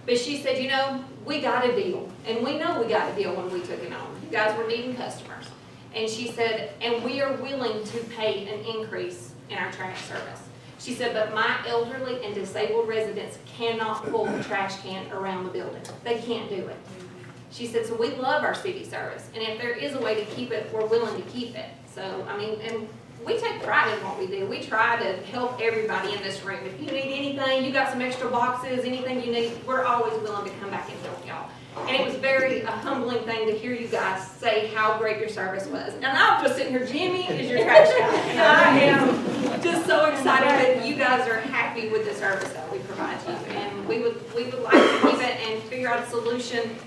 [SPEAKER 18] But she said, you know, we got a deal. And we know we got a deal when we took it on. You guys were needing customers. And she said, and we are willing to pay an increase in our trash service. She said, but my elderly and disabled residents cannot pull the trash can around the building. They can't do it. She said, so we love our city service. And if there is a way to keep it, we're willing to keep it. So, I mean, and we take pride in what we do. We try to help everybody in this room. If you need anything, you got some extra boxes, anything you need, we're always willing to come back and help y'all. And it was a humbling thing to hear you guys say how great your service was. And I'm just sitting here, Jimmy is your trash guy. And I am just so excited that you guys are happy with the service that we provide to you. And we would like to keep it and figure out a solution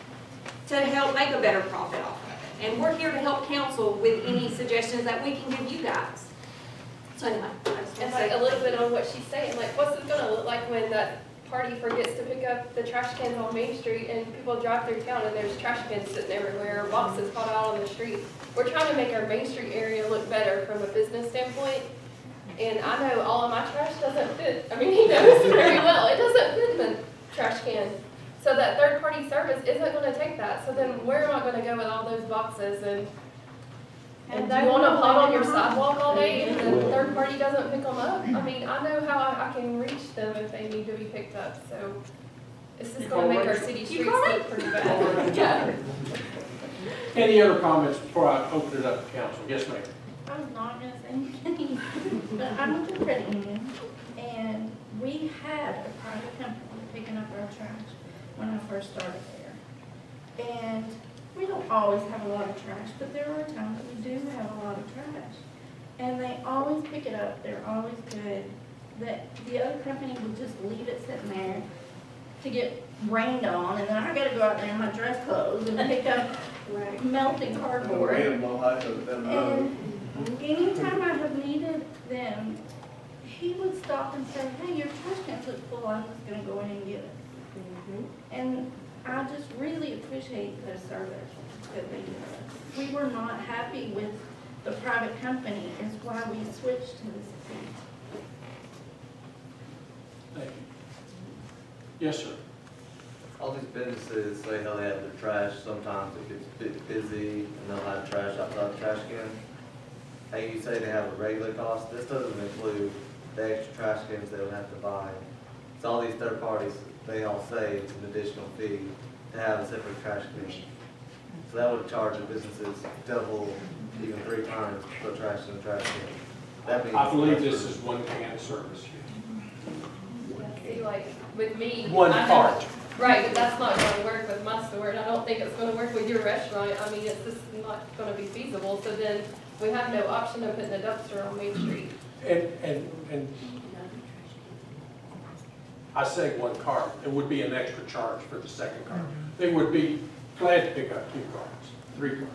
[SPEAKER 18] to help make a better profit off of it. And we're here to help council with any suggestions that we can give you guys. So anyway, I just want
[SPEAKER 19] And
[SPEAKER 18] to
[SPEAKER 19] like
[SPEAKER 18] say
[SPEAKER 19] a little bit on what she's saying, like what's it gonna look like when that party forgets to pick up the trash cans on Main Street and people drive through town and there's trash cans sitting everywhere, or boxes caught out on the street. We're trying to make our Main Street area look better from a business standpoint. And I know all of my trash doesn't fit. I mean, he knows very well. It doesn't fit in the trash can. So that third party service isn't gonna take that. So then where am I gonna go with all those boxes and do you want to plot on your sidewalk all day and the third party doesn't pick them up? I mean, I know how I can reach them if they need to be picked up, so it's just going to make our city streets look pretty bad. Yeah.
[SPEAKER 2] Any other comments before I open it up to council? Yes, ma'am.
[SPEAKER 10] I was not gonna say anything, but I'm with the credit union, and we had a private company picking up our trash when I first started there. And we don't always have a lot of trash, but there are times we do have a lot of trash. And they always pick it up, they're always good. The other company would just leave it sitting there to get rained on, and then I gotta go out there in my dress clothes and pick up melting cardboard. And anytime I have needed them, he would stop and say, hey, your trash can's look full, I'm just gonna go in and get it. And I just really appreciate the service that they give us. We were not happy with the private company, is why we switched to the city.
[SPEAKER 2] Thank you. Yes, sir.
[SPEAKER 20] All these businesses say how they have their trash, sometimes it gets a bit busy and they'll have trash outside the trash can. Hey, you say they have a regular cost, this doesn't include the extra trash cans they would have to buy. So all these third parties, they all say it's an additional fee to have a separate trash can. So that would charge the businesses double, even 3 times to put trash in the trash can. That means
[SPEAKER 2] I believe this is one can service.
[SPEAKER 19] See, like with me,
[SPEAKER 2] One
[SPEAKER 19] I know-
[SPEAKER 2] cart.
[SPEAKER 19] Right, but that's not going to work with my store, and I don't think it's going to work with your restaurant. I mean, it's just not going to be feasible. So then we have no option of putting a dumpster on Main Street.
[SPEAKER 2] And I say one cart, it would be an extra charge for the second cart. They would be glad to pick up 2 carts, 3 carts.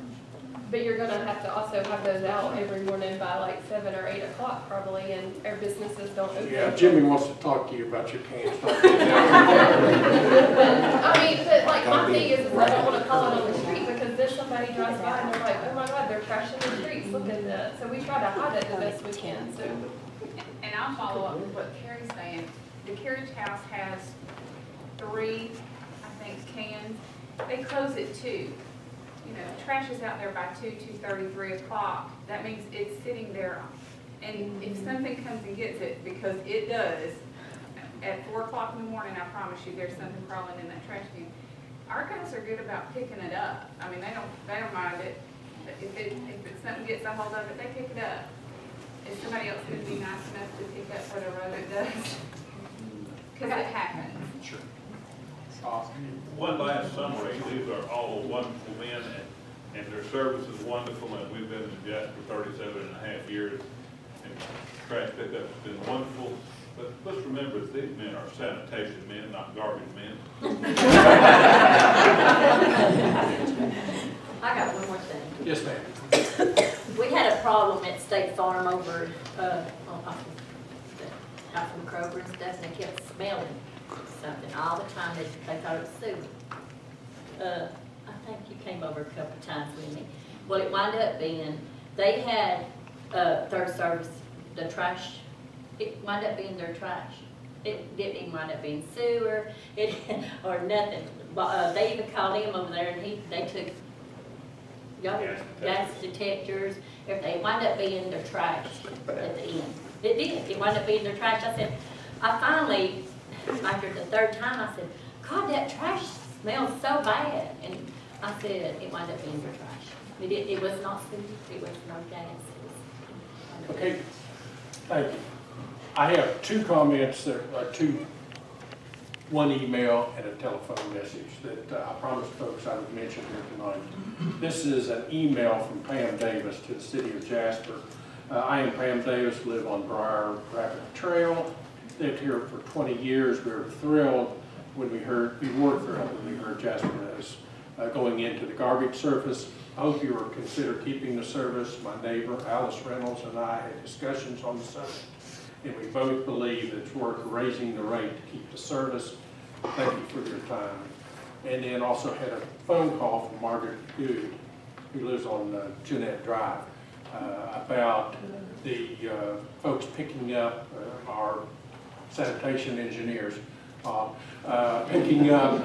[SPEAKER 19] But you're gonna have to also have those out every morning by like 7 or 8 o'clock probably, and our businesses don't open.
[SPEAKER 2] Yeah, Jimmy wants to talk to you about your cans.
[SPEAKER 19] I mean, but like my thing is I don't wanna call it on the street because then somebody drives by and they're like, oh my God, they're trashing the streets, look at that. So we try to hide it the best we can, so.
[SPEAKER 7] And I'll follow up with what Carrie's saying. The Carriage House has 3, I think, cans. They close at 2. You know, trash is out there by 2, 2:30, 3 o'clock. That means it's sitting there. And if something comes and gets it, because it does, at 4 o'clock in the morning, I promise you, there's something crawling in that trash can. Our guys are good about picking it up. I mean, they don't mind it. If something gets a hold of it, they pick it up. Is somebody else going to be nice enough to pick up where the rodent does? Because it happens.
[SPEAKER 2] Sure.
[SPEAKER 6] One last summary, these are all wonderful men, and their service is wonderful, and we've been in Jasper 37.5 years, and trash pickup's been wonderful, but let's remember, these men are sanitation men, not garbage men.
[SPEAKER 17] I got one more thing.
[SPEAKER 2] Yes, ma'am.
[SPEAKER 17] We had a problem at State Farm over, out from Kroger and stuff, and they kept smelling something all the time. They thought it was sewer. I think you came over a couple of times with me. Well, it wound up being, they had third service, the trash, it wound up being their trash. It didn't even wind up being sewer, or nothing. But they even called him over there, and they took gas detectors, everything. It wound up being their trash at the end. It did. It wound up being their trash. I said, I finally, after the 3rd time, I said, God, that trash smells so bad. And I said, it wound up being their trash. It was not food. It was no gas. It was
[SPEAKER 2] Okay, thank you. I have two comments that are one email and a telephone message that I promised folks I would mention here tonight. This is an email from Pam Davis to the City of Jasper. I am Pam Davis, live on Briar Rapid Trail, lived here for 20 years. We were thrilled when we were thrilled when we heard Jasper is going into the garbage service. I hope you will consider keeping the service. My neighbor, Alice Reynolds, and I had discussions on the subject, and we both believe it's worth raising the rate to keep the service. Thank you for your time. And then also had a phone call from Margaret Good, who lives on Jeanette Drive, about the folks picking up our sanitation engineers, picking up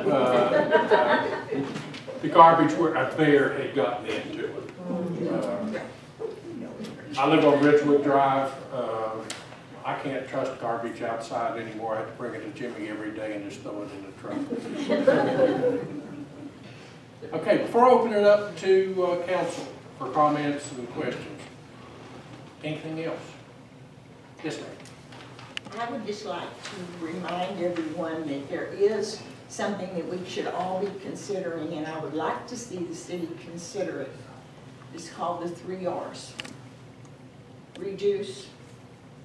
[SPEAKER 2] the garbage where a bear had gotten into it. I live on Ridgewood Drive. I can't trust garbage outside anymore. I have to bring it to Jimmy every day and just throw it in the truck. Okay, before I open it up to council for comments and questions, anything else? Yes, ma'am.
[SPEAKER 21] I would just like to remind everyone that there is something that we should all be considering, and I would like to see the city consider it. It's called the 3 R's. Reduce,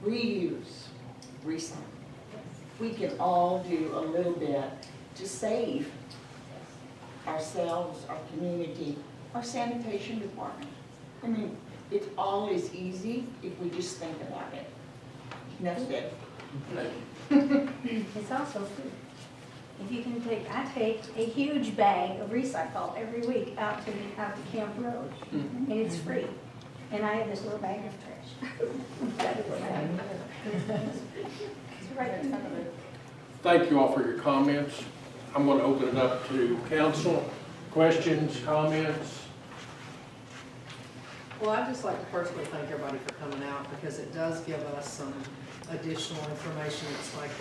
[SPEAKER 21] reuse, recycle. We can all do a little bit to save ourselves, our community, our sanitation department. I mean, it all is easy if we just think about it. Enough said.
[SPEAKER 5] It's also free. If you can take, I take a huge bag of recycle every week out to Camp Road, and it's free. And I have this little bag of trash.
[SPEAKER 2] Thank you all for your comments. I'm going to open it up to council. Questions, comments?
[SPEAKER 22] Well, I'd just like to personally thank everybody for coming out, because it does give us some additional information. It's like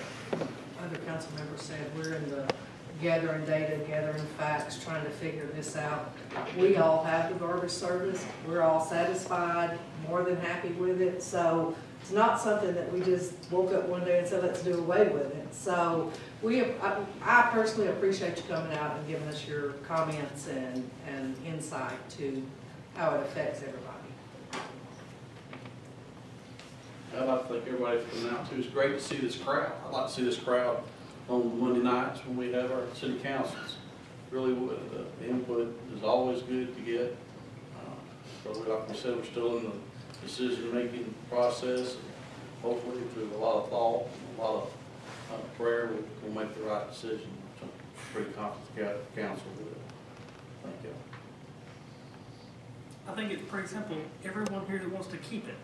[SPEAKER 22] other council members said, we're in the gathering data, gathering facts, trying to figure this out. We all have the garbage service. We're all satisfied, more than happy with it. So it's not something that we just woke up one day and said, let's do away with it. So I personally appreciate you coming out and giving us your comments and insight to how it affects everybody.
[SPEAKER 23] I'd like to thank everybody for coming out too. It's great to see this crowd. I'd like to see this crowd on Monday nights when we have our city councils. Really, the input is always good to get. But like we said, we're still in the decision-making process. Hopefully, through a lot of thought, a lot of prayer, we'll make the right decision. So I'm pretty confident the council will. Thank you.
[SPEAKER 4] I think it's pretty simple. Everyone here that wants to keep it.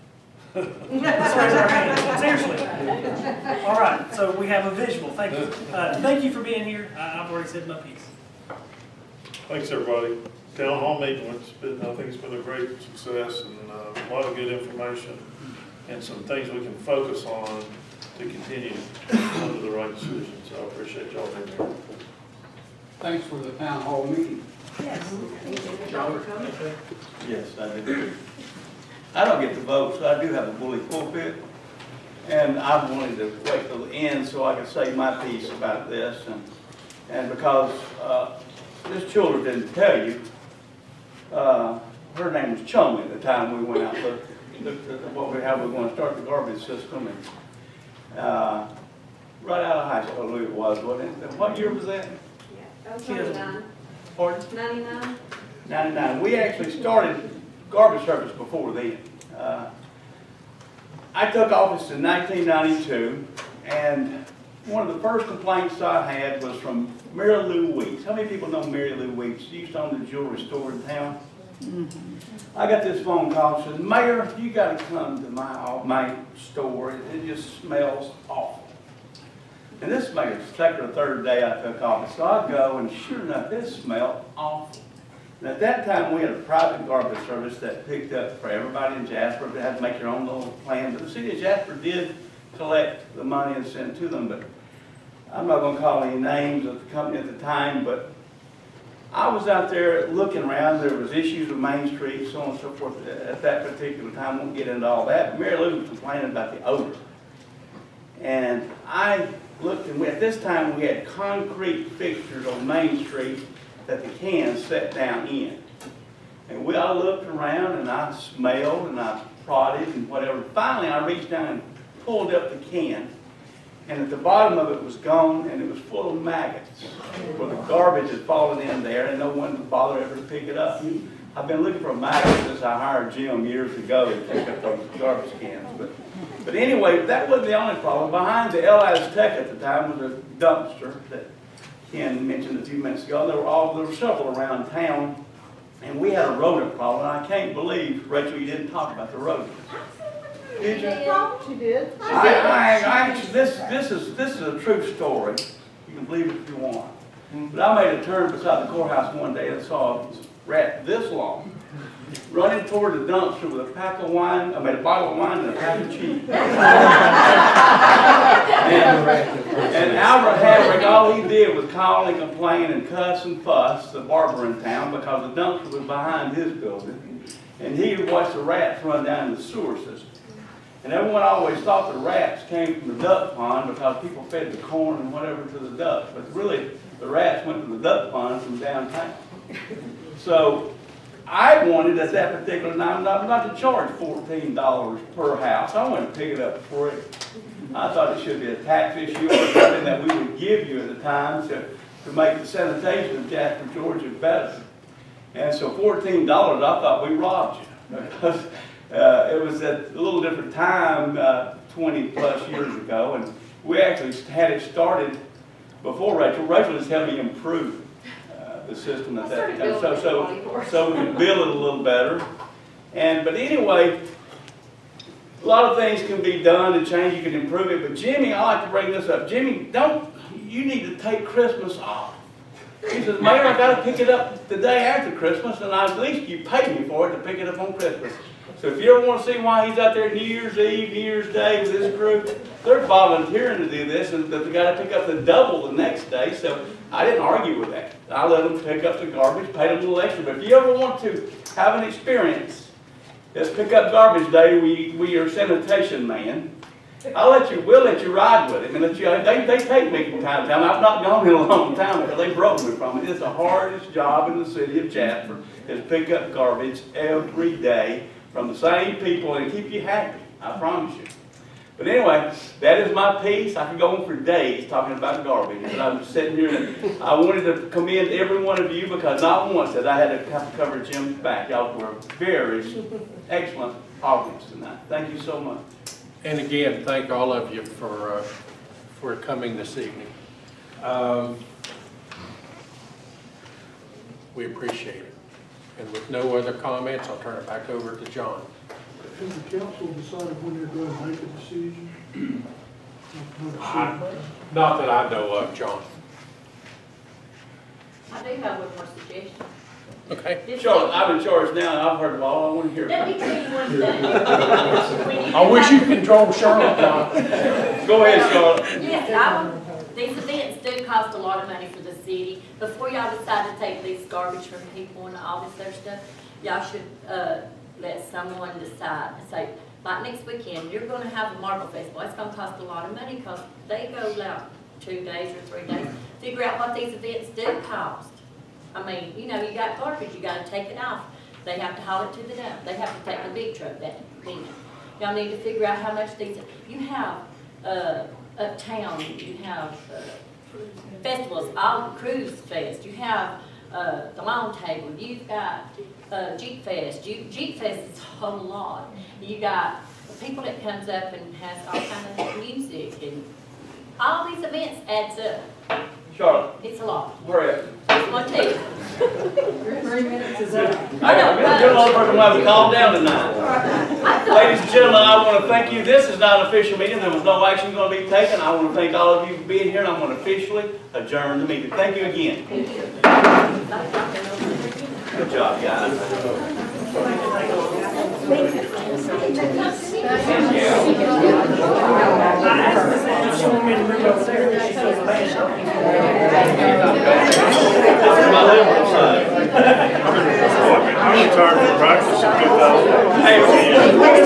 [SPEAKER 4] Let's raise our hands. Seriously. All right, so we have a visual. Thank you. Thank you for being here. I've already said my piece.
[SPEAKER 12] Thanks, everybody. Town hall meeting, I think it's been a great success, and a lot of good information and some things we can focus on to continue to come to the right decision. So I appreciate y'all being here.
[SPEAKER 8] Thanks for the town hall meeting.
[SPEAKER 5] Yes.
[SPEAKER 1] Yes, I do. I don't get to vote, so I do have a bully pulpit. And I wanted to wait till the end so I could say my piece about this. And because this children didn't tell you, her name was Chumley at the time we went out to look at how we were going to start the garbage system. And right out of high school, I believe it was, wasn't it? What year was that?
[SPEAKER 19] Yeah, that was 99.
[SPEAKER 1] Pardon?
[SPEAKER 19] 99.
[SPEAKER 1] 99. We actually started garbage service before then. I took office in 1992, and one of the first complaints I had was from Mary Lou Weeks. How many people know Mary Lou Weeks? She used to own the jewelry store in town. I got this phone call, said, Mayor, you got to come to my store. It just smells awful. And this is maybe the second or third day I took office. So I go, and sure enough, it smelled awful. And at that time, we had a private garbage service that picked up for everybody in Jasper. They had to make their own little plan. But the city of Jasper did collect the money and send it to them. But I'm not going to call any names of the company at the time, but I was out there looking around, there was issues with Main Street, so on and so forth at that particular time. Won't get into all that, but Mary Lou was complaining about the odor. And I looked, and at this time we had concrete fixtures on Main Street that the cans set down in. And I looked around and I smelled and I prodded and whatever. Finally I reached down and pulled up the can, and at the bottom of it was gone, and it was full of maggots where the garbage had fallen in there and no one would bother ever to pick it up. I've been looking for maggots since I hired Jim years ago to pick up those garbage cans. But anyway, that wasn't the only problem. Behind the El Aztec at the time was a dumpster that Ken mentioned a few minutes ago. There were several around town, and we had a rodent problem. And I can't believe, Rachel, you didn't talk about the rodents. Did you?
[SPEAKER 11] She did.
[SPEAKER 1] This is a true story. You can believe it if you want. But I made a turn beside the courthouse one day and saw a rat this long running toward the dumpster with a pack of wine. I made a bottle of wine and a pack of cheese. and Albert Hadrick, all he did was call and complain and cuss and fuss the barber in town because the dumpster was behind his building, and he had watched the rats run down the sewer system. And everyone always thought the rats came from the duck pond because people fed the corn and whatever to the ducks. But really, the rats went to the duck pond from downtown. So I wanted at that particular time not to charge $14 per house. I wanted to pick it up free. I thought it should be a tax issue or something that we would give you at the time to make the sanitation of Jasper, Georgia better. And so $14, I thought we robbed you. Because it was at a little different time 20 plus years ago, and we actually had it started before Rachel. Rachel just helped me improve the system at that time, so we could build it a little better. But anyway, a lot of things can be done to change. You can improve it. But Jimmy, I like to bring this up. Jimmy, you need to take Christmas off. He says, Mayor, I got to pick it up the day after Christmas, and at least you paid me for it to pick it up on Christmas. So if you ever want to see why he's out there New Year's Eve, New Year's Day with his crew, they're volunteering to do this, and they got to pick up the double the next day. So I didn't argue with that. I let them pick up the garbage, paid them a little extra. But if you ever want to have an experience, let's pick up garbage day. We are sanitation man. We'll let you ride with him, and they take me from time to time. I've not gone in a long time because they broke me from it. It's the hardest job in the city of Jasper is pick up garbage every day from the same people and keep you happy. I promise you. But anyway, that is my piece. I could go on for days talking about garbage. But I'm sitting here and I wanted to commend every one of you because not once did I had to have to cover Jim's back. Y'all were very excellent audience tonight. Thank you so much.
[SPEAKER 2] And again, thank all of you for coming this evening. We appreciate it. And with no other comments, I'll turn it back over to John.
[SPEAKER 16] Has the council decided when they're going to make a decision?
[SPEAKER 2] Not that I know of, John.
[SPEAKER 17] I do have one more suggestion.
[SPEAKER 2] Okay.
[SPEAKER 1] Charlotte, I'm in charge now, and I've heard of all I want to hear.
[SPEAKER 17] Let me tell you one thing.
[SPEAKER 2] I wish you controlled Charlotte, John.
[SPEAKER 1] Go ahead, Charlotte.
[SPEAKER 17] Yes, these events do cost a lot of money for the city. Before y'all decide to take these garbage from people and all this other stuff, y'all should let someone decide and say, like next weekend, you're going to have a marble festival. It's going to cost a lot of money because they go out 2 days or 3 days. Figure out what these events do cost. I mean, you know, you got garbage, you got to take it off. They have to haul it to the dump. They have to take a big truck back and clean it. Y'all need to figure out how much these, you have uptown, you have festivals, all Cruise Fest, you have the Long Table, you've got Jeep Fest. Jeep Fest is a whole lot. You got people that comes up and has all kind of music, and all these events adds up.
[SPEAKER 1] Charlotte.
[SPEAKER 17] It's a lot.
[SPEAKER 1] Hurry up.
[SPEAKER 17] It's one too.
[SPEAKER 21] 3 minutes is up.
[SPEAKER 1] I'm the only person who has to calm down tonight. Ladies and gentlemen, I want to thank you. This is not an official meeting. There was no action going to be taken. I want to thank all of you for being here, and I'm going to officially adjourn the meeting. Thank you again. Good job, guys.
[SPEAKER 4] Yeah.
[SPEAKER 1] my liberal side.
[SPEAKER 12] I'm retired from practice in 2000.
[SPEAKER 1] Hey,